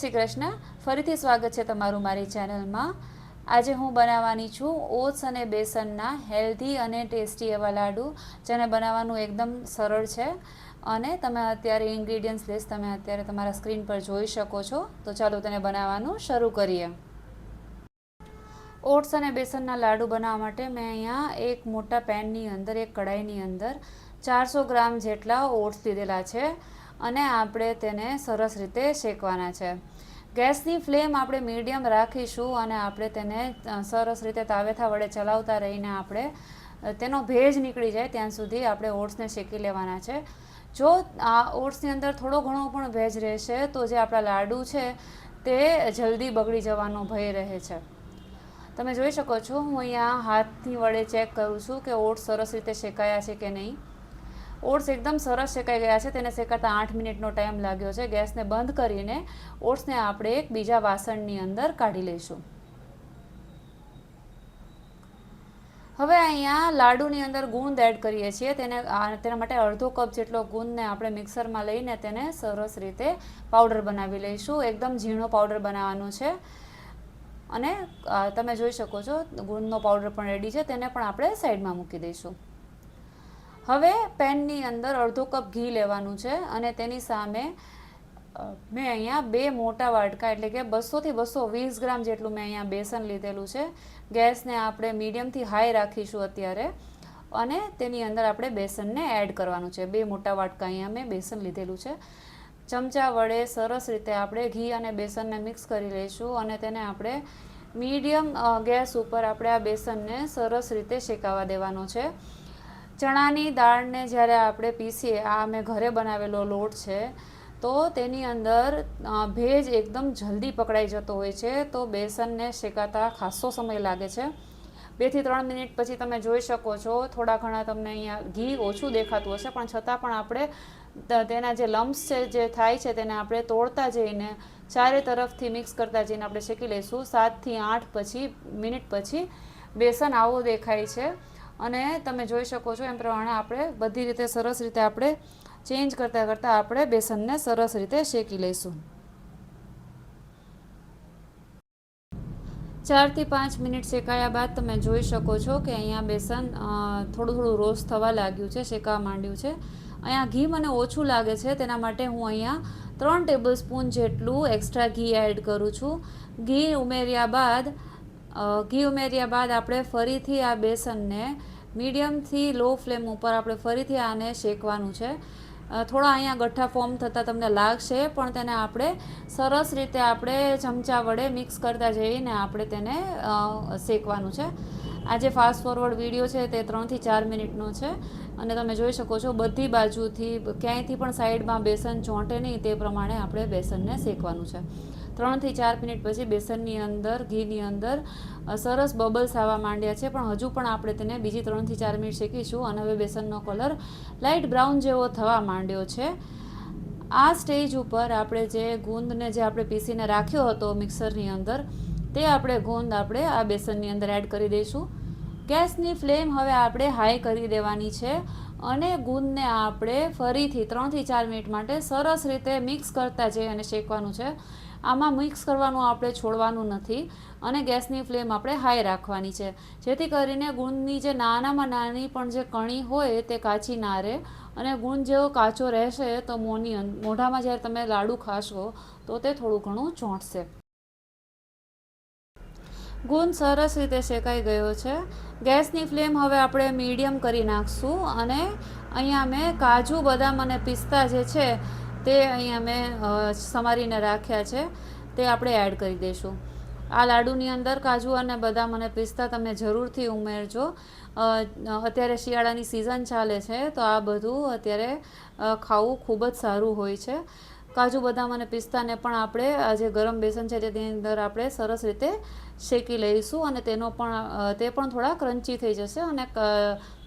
શ્રી કૃષ્ણ. ફરીથી સ્વાગત છે તમારું મારી ચેનલમાં. આજે હું બનાવવાની છું ઓટ્સ અને બેસનના હેલ્ધી અને ટેસ્ટી એવા લાડુ, જેને બનાવવાનું એકદમ સરળ છે. અને તમે અત્યારે ઇન્ગ્રીડિયન્ટ્સ લિસ્ટ તમે અત્યારે તમારા સ્ક્રીન પર જોઈ શકો છો. તો ચાલો તેને બનાવવાનું શરૂ કરીએ. ઓટ્સ અને બેસનના લાડુ બનાવવા માટે મેં અહીંયા એક મોટા પેનની અંદર, એક કઢાઈની અંદર 400 ગ્રામ જેટલા ઓટ્સ લીધેલા છે અને આપણે તેને સરસ રીતે શેકવાના છે. ગેસની ફ્લેમ આપણે મીડિયમ રાખીશું અને આપણે તેને સરસ રીતે તાવેથા વડે ચલાવતા રહીને આપણે તેનો ભેજ નીકળી જાય ત્યાં સુધી આપણે ઓટ્સને શેકી લેવાના છે. જો આ ઓટ્સની અંદર થોડો ઘણો પણ ભેજ રહેશે તો જે આપણા લાડુ છે તે જલ્દી બગડી જવાનો ભય રહે છે. તમે જોઈ શકો છો, હું અહીંયા હાથની વડે ચેક કરું છું કે ઓટ્સ સરસ રીતે શેકાયા છે કે નહીં. ઓટ્સ એકદમ સરસ શેકાઈ ગયા છે. તેને શેકાતા 8 મિનિટનો ટાઈમ લાગ્યો છે. ગેસને બંધ કરીને ઓટ્સને આપણે એક બીજા વાસણની અંદર કાઢી લઈશું. હવે અહીંયા લાડુની અંદર ગુંદ એડ કરીએ છીએ. તેના માટે અડધો કપ જેટલો ગુંદને આપણે મિક્સરમાં લઈને તેને સરસ રીતે પાવડર બનાવી લઈશું. એકદમ ઝીણો પાવડર બનાવવાનો છે. અને તમે જોઈ શકો છો ગુંદનો પાવડર પણ રેડી છે. તેને પણ આપણે સાઈડમાં મૂકી દઈશું. હવે પેનની અંદર અડધો કપ ઘી લેવાનું છે અને તેની સામે મેં અહીંયા 2 મોટા વાટકા એટલે કે 200 થી 220 ગ્રામ જેટલું મેં અહીંયા બેસન લીધેલું છે. ગેસને આપણે મીડિયમથી હાઈ રાખીશું અત્યારે અને તેની અંદર આપણે બેસનને એડ કરવાનું છે. 2 મોટા વાટકા અહીંયા મેં બેસન લીધેલું છે. ચમચા વડે સરસ રીતે આપણે ઘી અને બેસનને મિક્સ કરી લઈશું અને તેને આપણે મીડિયમ ગેસ ઉપર આપણે આ બેસનને સરસ રીતે શેકાવા દેવાનો છે. ચણાની દાળને જ્યારે આપણે પીસીએ, આ મેં ઘરે બનાવેલો લોટ છે, તો તેની અંદર ભેજ એકદમ જલ્દી પકડાઈ જતો હોય છે. તો બેસનને શેકાતા ખાસો સમય લાગે છે. 2 થી 3 મિનિટ પછી તમે જોઈ શકો છો થોડા ઘણા તમને અહીંયા ઘી ઓછું દેખાતું હશે, પણ છતાં પણ આપણે તેના જે લમ્સ છે જે થાય છે તેને આપણે તોડતા જઈને ચારે તરફથી મિક્સ કરતા જઈને આપણે શેકી લઈશું. 7 થી 8 મિનિટ પછી બેસન આવો દેખાય છે અને તમે જોઈ શકો છો એમ પ્રમાણે આપણે બધી રીતે સરસ રીતે આપણે ચેન્જ કરતાં કરતાં આપણે બેસનને સરસ રીતે શેકી લઈશું. 4 થી 5 મિનિટ શેકાયા બાદ તમે જોઈ શકો છો કે અહીંયા બેસન થોડું થોડું રોસ્ટ થવા લાગ્યું છે, શેકાવા માંડ્યું છે. અહીંયા ઘી મને ઓછું લાગે છે, તેના માટે હું અહીંયા 3 ટેબલ સ્પૂન જેટલું એક્સ્ટ્રા ઘી એડ કરું છું. ઘી ઉમેર્યા બાદ આપણે ફરીથી આ બેસનને મીડિયમથી લો ફ્લેમ ઉપર આપણે ફરીથી આને શેકવાનું છે. થોડા અહીંયા ગઠ્ઠા ફોર્મ થતાં તમને લાગશે, પણ તેને આપણે સરસ રીતે આપણે ચમચા વડે મિક્સ કરતા જઈને આપણે તેને શેકવાનું છે. આ જે ફાસ્ટ ફોરવર્ડ વિડીયો છે તે 3 થી 4 મિનિટનો છે અને તમે જોઈ શકો છો બધી બાજુથી ક્યાંયથી પણ સાઈડમાં બેસન ચોંટે નહીં તે પ્રમાણે આપણે બેસનને શેકવાનું છે. 3 થી 4 મિનિટ પછી બેસનની અંદર, ઘીની અંદર સરસ બબલ્સ આવવા માંડ્યા છે, પણ હજુ પણ આપણે તેને બીજી 3 થી 4 મિનિટ શેકીશું અને હવે બેસનનો કલર લાઇટ બ્રાઉન જેવો થવા માંડ્યો છે. આ સ્ટેજ ઉપર આપણે જે ગુંદને જે આપણે પીસીને રાખ્યો હતો મિક્સરની અંદર, તે આપણે ગુંદ આપણે આ બેસનની અંદર એડ કરી દઈશું. ગેસની ફ્લેમ હવે આપણે હાઈ કરી દેવાની છે અને ગુંદને આપણે ફરીથી 3 થી 4 મિનિટ માટે સરસ રીતે મિક્સ કરતા જઈ અને શેકવાનું છે. આમાં મિક્સ કરવાનું આપણે છોડવાનું નથી અને ગેસની ફ્લેમ આપણે હાઈ રાખવાની છે, જેથી કરીને ગુંદની જે નાનામાં નાની પણ જે કણી હોય તે કાચી ના રહે અને ગુંદ જેવો કાચો રહેશે તો મોઢામાં જ્યારે તમે લાડુ ખાશો તો તે થોડું ઘણું ચોંટશે. ગુંદ સરસ રીતે શેકાઈ ગયો છે. ગેસની ફ્લેમ હવે આપણે મીડિયમ કરી નાખશું અને અહીંયા મેં કાજુ, બદામ અને પિસ્તા જે છે તે અહીંયા મેં સમારીને રાખ્યા છે, તે આપણે એડ કરી દઈશું. આ લાડુની અંદર કાજુ અને બદામ અને પિસ્તા તમે જરૂરથી ઉમેરજો. અત્યારે શિયાળાની સિઝન ચાલે છે તો આ બધું અત્યારે ખાવું ખૂબ જ સારું હોય છે. કાજુ, બદામ અને પિસ્તાને પણ આપણે આ જે ગરમ બેસન છે તેની અંદર આપણે સરસ રીતે શેકી લઈશું અને તે પણ થોડા ક્રન્ચી થઈ જશે અને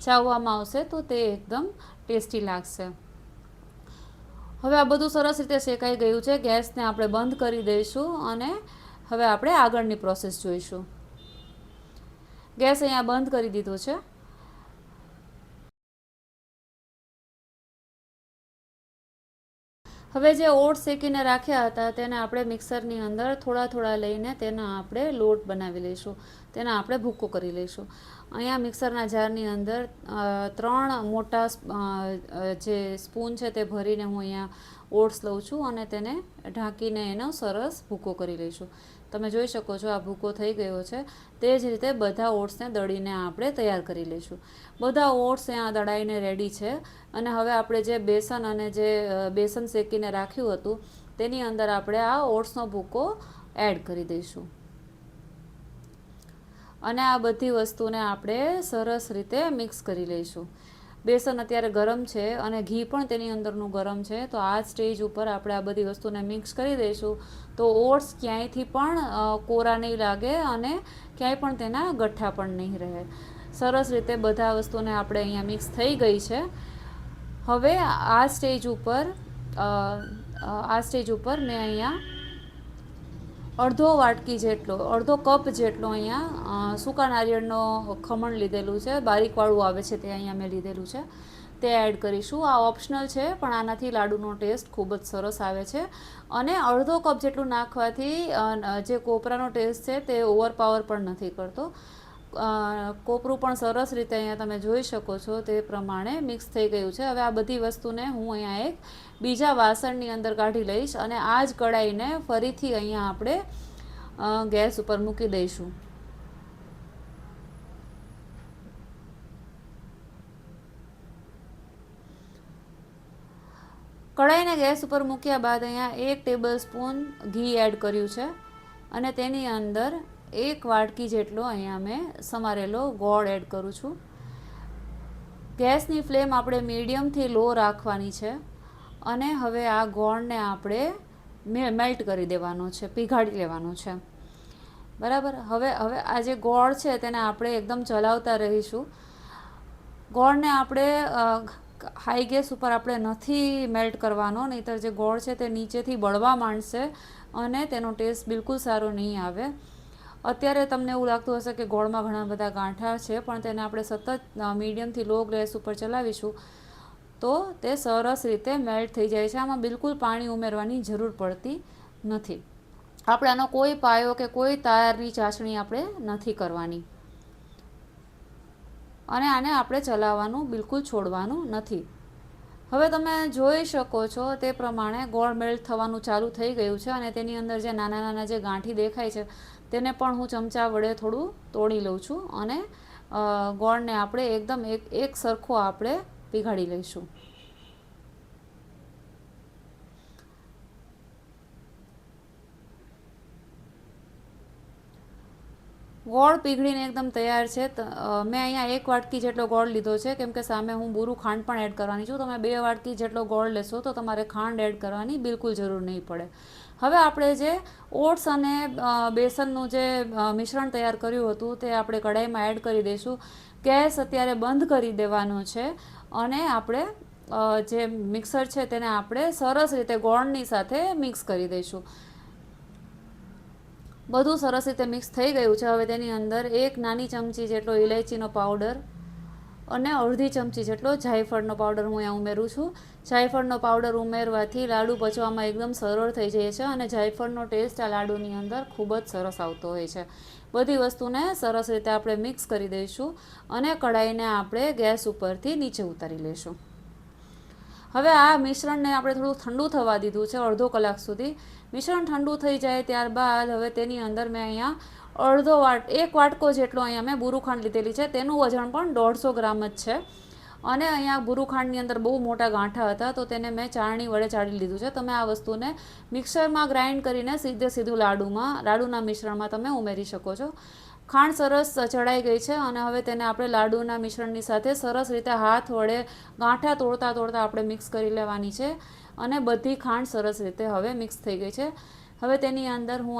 ચાવવામાં આવશે તો તે એકદમ ટેસ્ટી લાગશે. હવે આ બધું સરસ રીતે શેકાઈ ગયું છે. ગેસને આપણે બંધ કરી દઈશું અને હવે આપણે આગળની પ્રોસેસ જોઈશું. ગેસ અહીંયા બંધ કરી દીધો છે. હવે જે ઓટ્સ શેકીને રાખ્યા હતા તેને આપણે મિક્સરની અંદર થોડા થોડા લઈને તેના આપણે લોટ બનાવી લઈશું, તેના આપણે ભૂકો કરી લઈશું. અહીંયા મિક્સરના જારની અંદર 3 મોટા જે સ્પૂન છે તે ભરીને હું અહીંયા ઓટ્સ લઉં છું અને તેને ઢાંકીને એનો સરસ ભૂકો કરી લઈશું. તમે જોઈ શકો છો આ ભૂકો થઈ ગયો છે. તે જ રીતે બધા ઓટ્સને દળીને આપણે તૈયાર કરી લઈશું. બધા ઓટ્સ અહીંયા દળાઈને રેડી છે અને હવે આપણે જે બેસન અને જે બેસન શેકીને રાખ્યું હતું તેની અંદર આપણે આ ઓટ્સનો ભૂકો એડ કરી દઈશું અને આ બધી વસ્તુને આપણે સરસ રીતે મિક્સ કરી લઈશું. બેસન અત્યારે ગરમ છે અને ઘી પણ તેની અંદરનું ગરમ છે, તો આ સ્ટેજ ઉપર આપણે આ બધી વસ્તુને મિક્સ કરી દઈશું તો ઓટ્સ ક્યાંયથી પણ કોરા નહીં લાગે અને ક્યાંય પણ તેના ગઠ્ઠા પણ નહીં રહે. સરસ રીતે બધા વસ્તુને આપણે અહીંયા મિક્સ થઈ ગઈ છે. હવે આ સ્ટેજ ઉપર મેં અહીંયા અડધો કપ જેટલો અહીંયા સૂકા નારિયેળનો ખમણ લીધેલું છે, બારીકવાળું આવે છે તે અહીંયા મેં લીધેલું છે, તે એડ કરીશું. આ ઓપ્શનલ છે પણ આનાથી લાડુનો ટેસ્ટ ખૂબ જ સરસ આવે છે અને અડધો કપ જેટલું નાખવાથી જે કોપરાનો ટેસ્ટ છે તે ઓવરપાવર પણ નથી કરતો. કોપરું પણ સરસ રીતે અહીંયા તમે જોઈ શકો છો તે પ્રમાણે મિક્સ થઈ ગયું છે. હવે આ બધી વસ્તુને હું અહીંયા એક બીજા વાસણની અંદર કાઢી લઈશ અને આ જ કઢાઈને ફરીથી અહીંયા આપણે ગેસ ઉપર મૂકી દઈશું. કઢાઈને ગેસ ઉપર મૂક્યા બાદ અહીંયા 1 ટેબલ સ્પૂન ઘી એડ કર્યું છે અને તેની અંદર 1 વાટકી જેટલો અહીંયા મેં સમારેલો ગોળ એડ કરું છું. ગેસની ફ્લેમ આપણે મીડિયમથી લો રાખવાની છે અને હવે આ ગોળને આપણે મેલ્ટ કરી દેવાનો છે, પીગાળી લેવાનો છે. બરાબર. હવે આ જે ગોળ છે તેને આપણે એકદમ ચલાવતા રહીશું. ગોળને આપણે હાઈ ગેસ ઉપર આપણે નથી મેલ્ટ કરવાનો, નહીંતર જે ગોળ છે તે નીચેથી બળવા માંડશે અને તેનો ટેસ્ટ બિલકુલ સારો નહીં આવે. અત્યારે તમને એવું લાગતું હશે કે ગોળમાં ઘણા બધા ગાંઠા છે, પણ તેને આપણે સતત મીડિયમથી લો ગેસ ઉપર ચલાવીશું તો તે સરસ રીતે મેલ્ટ થઈ જાય છે. આમાં બિલકુલ પાણી ઉમેરવાની જરૂર પડતી નથી. આપણે આનો કોઈ પાયો કે કોઈ તારની ચાસણી આપણે નથી કરવાની અને આને આપણે ચલાવવાનું બિલકુલ છોડવાનું નથી. હવે તમે જોઈ શકો છો તે પ્રમાણે ગોળ મેલ્ટ થવાનું ચાલુ થઈ ગયું છે અને તેની અંદર જે નાના નાના જે ગાંઠી દેખાય છે તેને પણ હું ચમચા વડે થોડું તોડી લઉં છું અને ગોળને આપણે એકદમ એક સરખો આપણે પીગાળી લઈશું. ગોળ પીગળીને એકદમ તૈયાર છે. મેં અહીંયા 1 વાટકી જેટલો ગોળ લીધો છે કેમ કે સામે હું બૂરું ખાંડ પણ એડ કરવાની છું. તમે 2 વાટકી જેટલો ગોળ લેશો તો તમારે ખાંડ એડ કરવાની બિલકુલ જરૂર નહીં પડે. હવે આપણે જે ઓટ્સ અને બેસનનું જે મિશ્રણ તૈયાર કર્યું હતું તે આપણે કઢાઈમાં એડ કરી દઈશું. ગેસ અત્યારે બંધ કરી દેવાનો છે અને આપણે જે મિક્સર છે તેને આપણે સરસ રીતે ગોળની સાથે મિક્સ કરી દઈશું. બધું સરસ રીતે મિક્સ થઈ ગયું છે. હવે તેની અંદર 1 નાની ચમચી જેટલો ઇલાયચીનો પાવડર અને અડધી ચમચી જેટલો જાયફળનો પાવડર હું અહીંયા ઉમેરું છું. જાયફળનો પાવડર ઉમેરવાથી લાડુ પચવામાં એકદમ સરળ થઈ જાય છે અને જાયફળનો ટેસ્ટ આ લાડુની અંદર ખૂબ જ સરસ આવતો હોય છે. બધી વસ્તુને સરસ રીતે આપણે મિક્સ કરી દઈશું અને કઢાઈને આપણે ગેસ ઉપરથી નીચે ઉતારી લઈશું. હવે આ મિશ્રણને આપણે થોડું ઠંડુ થવા દીધું છે અડધો કલાક સુધી. મિશ્રણ ઠંડુ થઈ જાય ત્યારબાદ હવે તેની અંદર મેં અહીંયા 1 વાટકો જેટલો અહીંયા મેં બૂરું ખાંડ લીધેલી છે. તેનું વજન પણ 150 ગ્રામ જ છે અને અહીંયા બૂરું ખાંડની અંદર બહુ મોટા ગાંઠા હતા તો તેને મેં ચાળણી વડે ચાળી લીધું છે. તમે આ વસ્તુને મિક્સરમાં ગ્રાઇન્ડ કરીને સીધું લાડુના મિશ્રણમાં તમે ઉમેરી શકો છો. ખાંડ સરસ ચડાઈ ગઈ છે અને હવે તેને આપણે લાડુના મિશ્રણની સાથે સરસ રીતે હાથ વડે ગાંઠા તોડતા આપણે મિક્સ કરી લેવાની છે અને બધી ખાંડ સરસ રીતે હવે મિક્સ થઈ ગઈ છે. હવે તેની અંદર હું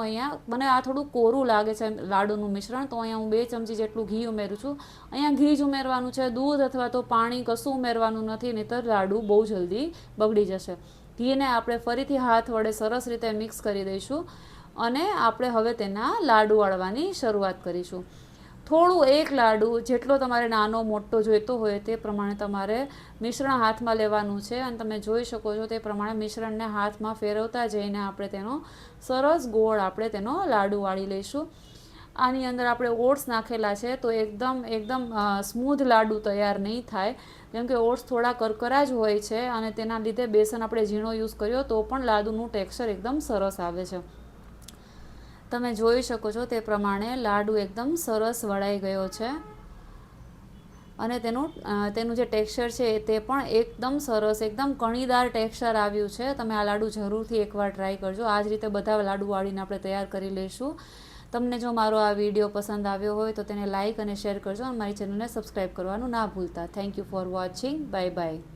મને આ થોડું કોરું લાગે છે લાડુનું મિશ્રણ, તો અહીંયા હું 2 ચમચી જેટલું ઘી ઉમેરું છું. અહીંયા ઘી જ ઉમેરવાનું છે, દૂધ અથવા તો પાણી કશું ઉમેરવાનું નથી, નહીંતર લાડુ બહુ જલ્દી બગડી જશે. ઘીને આપણે ફરીથી હાથ વડે સરસ રીતે મિક્સ કરી દઈશું અને આપણે હવે તેના લાડુ વાળવાની શરૂઆત કરીશું. થોડું એક લાડુ જેટલો તમારે નાનો મોટો જોઈતો હોય તે પ્રમાણે તમારે મિશ્રણ હાથમાં લેવાનું છે અને તમે જોઈ શકો છો તે પ્રમાણે મિશ્રણને હાથમાં ફેરવતા જઈને આપણે તેનો સરસ ગોળ આપણે તેનો લાડુ વાળી લઈશું. આની અંદર આપણે ઓટ્સ નાખેલા છે તો એકદમ સ્મૂધ લાડુ તૈયાર નહીં થાય, કેમ કે ઓટ્સ થોડા કરકરા જ હોય છે અને તેના લીધે બેસન આપણે ઝીણો યુઝ કર્યો તો પણ લાડુનું ટેક્સચર એકદમ સરસ આવે છે. તમે જોઈ શકો છો તે પ્રમાણે લાડુ એકદમ સરસ વળાઈ ગયો છે અને તેનું જે ટેક્સચર છે તે પણ એકદમ સરસ, એકદમ કણીદાર ટેક્સચર આવ્યું છે. તમે આ લાડુ જરૂરથી એકવાર ટ્રાય કરજો. આ જ રીતે બધા લાડુ વાળીને આપણે તૈયાર કરી લઈશું. તમને જો મારો આ વિડીયો પસંદ આવ્યો હોય તો તેને લાઇક અને શેર કરજો અને મારી ચેનલને સબસ્ક્રાઈબ કરવાનું ના ભૂલતા. Thank you for watching. Bye bye.